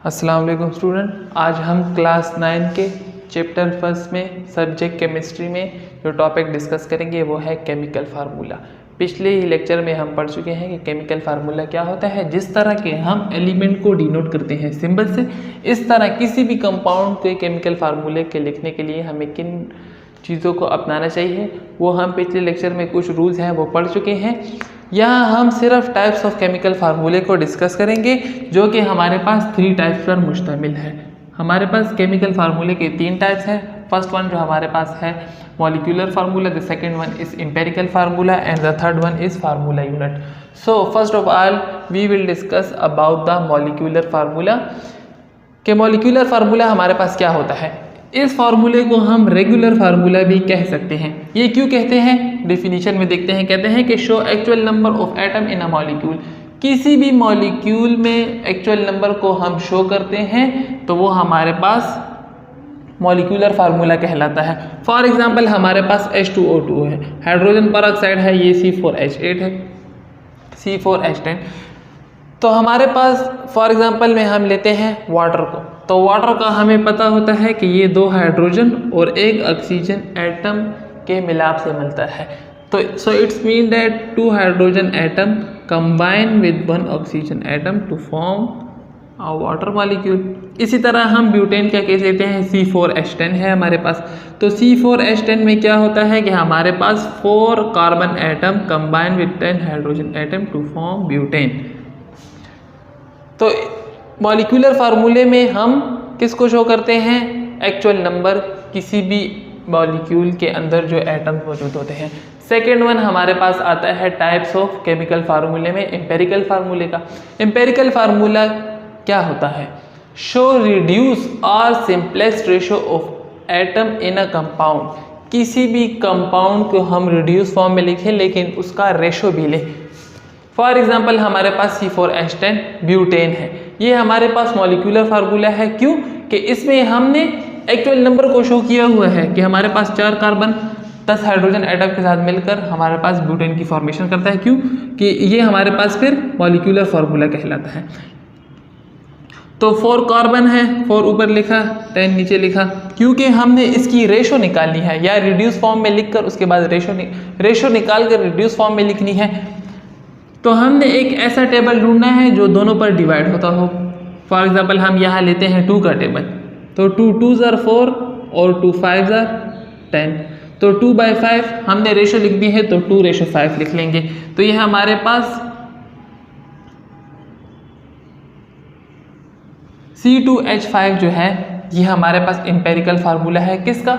अस्सलाम वालेकुम स्टूडेंट। आज हम क्लास 9 के चैप्टर फर्स्ट में सब्जेक्ट केमिस्ट्री में जो टॉपिक डिस्कस करेंगे वो है केमिकल फार्मूला। पिछले ही लेक्चर में हम पढ़ चुके हैं कि केमिकल फार्मूला क्या होता है। जिस तरह के हम एलिमेंट को डिनोट करते हैं सिंबल से, इस तरह किसी भी कंपाउंड के केमिकल फार्मूले के लिखने के लिए हमें किन चीज़ों को अपनाना चाहिए वो हम पिछले लेक्चर में कुछ रूल्स हैं वो पढ़ चुके हैं। यहाँ हम सिर्फ टाइप्स ऑफ केमिकल फार्मूले को डिस्कस करेंगे जो कि हमारे पास 3 टाइप्स पर मुश्तमिल है। हमारे पास केमिकल फार्मूले के 3 टाइप्स हैं। फर्स्ट वन जो हमारे पास है molecular formula, the second one is empirical formula and the third one is formula unit. So first of all we will discuss about the molecular formula. कि मॉलिक्यूलर फार्मूला हमारे पास क्या होता है। इस फार्मूले को हम रेगुलर फार्मूला भी कह सकते हैं। ये क्यों कहते हैं, डेफिनेशन में देखते हैं। कहते हैं कि show actual number of atom in a molecule. किसी भी मॉलिक्यूल में एक्चुअल नंबर को हम शो करते हैं तो वो हमारे पास मॉलिक्यूलर फार्मूला कहलाता है। फॉर एग्जांपल हमारे पास H2O2 है, हाइड्रोजन परऑक्साइड है, ये C4H8 है, C4H10। तो हमारे पास फॉर एग्जांपल में हम लेते हैं वाटर को, तो वाटर का हमें पता होता है कि ये 2 हाइड्रोजन और 1 ऑक्सीजन एटम के मिलाप से मिलता है। तो so it's mean that 2 hydrogen atom combine with 1 oxygen atom to form a water molecule. इसी तरह हम ब्यूटेन का केस लेते हैं, C4H10 है हमारे पास। तो C4H10 में क्या होता है कि हमारे पास 4 carbon atom combine with 10 hydrogen atom to form butane. तो मॉलिक्यूलर फार्मूले में हम किसको शो करते हैं, एक्चुअल नंबर किसी भी मॉलिक्यूल के अंदर जो एटम मौजूद होते हैं। सेकेंड वन हमारे पास आता है टाइप्स ऑफ केमिकल फार्मूले में एम्पेरिकल फार्मूले का। एम्पेरिकल फार्मूला क्या होता है, शो रिड्यूस और simplest ratio of atom in a compound. किसी भी कंपाउंड को हम रिड्यूस फॉर्म में लिखें लेकिन उसका रेशो भी लें। फॉर एग्जाम्पल हमारे पास C4H10 ब्यूटेन है, ये हमारे पास मॉलिक्यूलर फार्मूला है। क्यों कि इसमें हमने एक्चुअल नंबर को शो किया हुआ है कि हमारे पास 4 कार्बन 10 हाइड्रोजन एटम के साथ मिलकर हमारे पास ब्यूटेन की फॉर्मेशन करता है। क्यों कि ये हमारे पास फिर मॉलिक्यूलर फार्मूला कहलाता है। तो 4 कार्बन है, 4 ऊपर लिखा, 10 नीचे लिखा, क्योंकि हमने इसकी रेशो निकालनी है या रिड्यूस फॉर्म में लिखकर उसके बाद रेशो निकाल कर रिड्यूस फॉर्म में लिखनी है। तो हमने एक ऐसा टेबल ढूंढना है जो दोनों पर डिवाइड होता हो। फॉर एग्जांपल हम यहाँ लेते हैं 2 का टेबल, तो 2 2s are 4 और 2 5s are 10। तो 2/5 हमने रेशो लिख दी है तो 2:5 लिख लेंगे। तो ये हमारे पास C2H5 जो है ये हमारे पास एम्पेरिकल फार्मूला है किसका,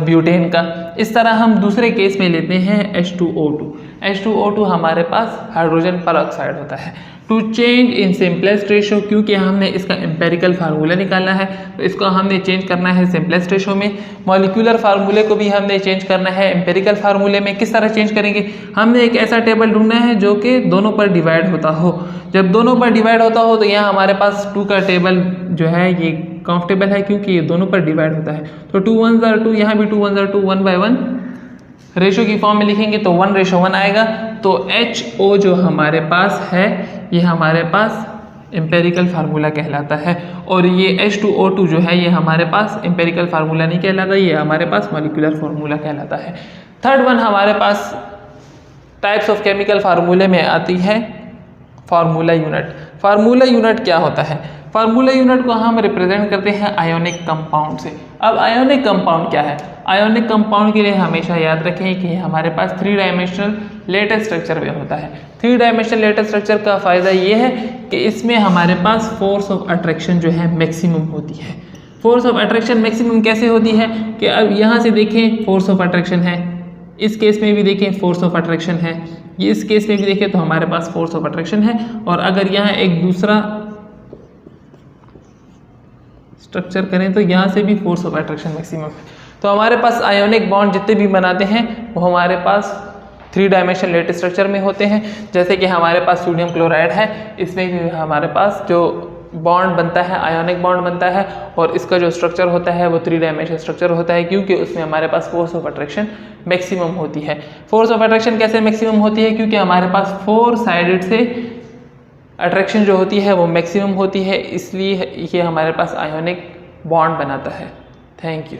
ब्यूटेन का। इस तरह हम दूसरे केस में लेते हैं H2O2। H2O2 हमारे पास हाइड्रोजन परऑक्साइड होता है। To change in simplest ratio, क्योंकि हमने इसका एम्पेरिकल फार्मूला निकालना है तो इसको हमने चेंज करना है सिंपलेस्ट रेशो में। मॉलिक्यूलर फार्मूले को भी हमने चेंज करना है एम्पेरिकल फार्मूले में। किस तरह चेंज करेंगे, हमने एक ऐसा टेबल ढूंढना है जो कि दोनों पर डिवाइड होता हो। जब दोनों पर डिवाइड होता हो तो यहाँ हमारे पास 2 का टेबल जो है ये कंफर्टेबल है क्योंकि ये दोनों पर डिवाइड होता है। तो 2 1s are 2, यहाँ भी 2 1s are 2, 1/1 रेशो की फॉर्म में लिखेंगे तो 1:1 आएगा। तो HO जो हमारे पास है ये हमारे पास एम्पेरिकल फार्मूला कहलाता है। और ये H2O2 जो है ये हमारे पास एम्पेरिकल फार्मूला नहीं कहलाता, ये हमारे पास मॉलिक्यूलर फार्मूला कहलाता है। थर्ड वन हमारे पास टाइप्स ऑफ केमिकल फार्मूले में आती है फार्मूला यूनिट। फार्मूला यूनिट क्या होता है, फार्मूला यूनिट को हम रिप्रेजेंट करते हैं आयोनिक कंपाउंड से। अब आयोनिक कंपाउंड क्या है, आयोनिक कंपाउंड के लिए हमेशा याद रखें कि हमारे पास 3 डायमेंशनल लेटेस्ट स्ट्रक्चर में होता है। 3 डायमेंशनल लेटेस्ट स्ट्रक्चर का फ़ायदा ये है कि इसमें हमारे पास फोर्स ऑफ अट्रैक्शन जो है मैक्सिमम होती है। फोर्स ऑफ अट्रैक्शन मैक्सिमम कैसे होती है कि अब यहाँ से देखें फोर्स ऑफ अट्रैक्शन है, इस केस में भी देखें फोर्स ऑफ अट्रैक्शन है, ये इस केस में भी देखें तो हमारे पास फोर्स ऑफ अट्रैक्शन है। और अगर यहाँ एक दूसरा स्ट्रक्चर करें तो यहाँ से भी फोर्स ऑफ अट्रैक्शन मैक्सिमम है। तो हमारे पास आयोनिक बॉन्ड जितने भी बनाते हैं वो हमारे पास 3 डायमेंशनल लेटेस्ट स्ट्रक्चर में होते हैं। जैसे कि हमारे पास सोडियम क्लोराइड है, इसमें भी हमारे पास जो बॉन्ड बनता है आयोनिक बॉन्ड बनता है और इसका जो स्ट्रक्चर होता है वो 3 डायमेंशनल स्ट्रक्चर होता है क्योंकि उसमें हमारे पास फोर्स ऑफ अट्रैक्शन मैक्सिमम होती है। फोर्स ऑफ अट्रैक्शन कैसे मैक्सिमम होती है, क्योंकि हमारे पास 4 साइडेड से अट्रैक्शन जो होती है वो मैक्सिमम होती है, इसलिए ये हमारे पास आयोनिक बॉन्ड बनाता है। Thank you.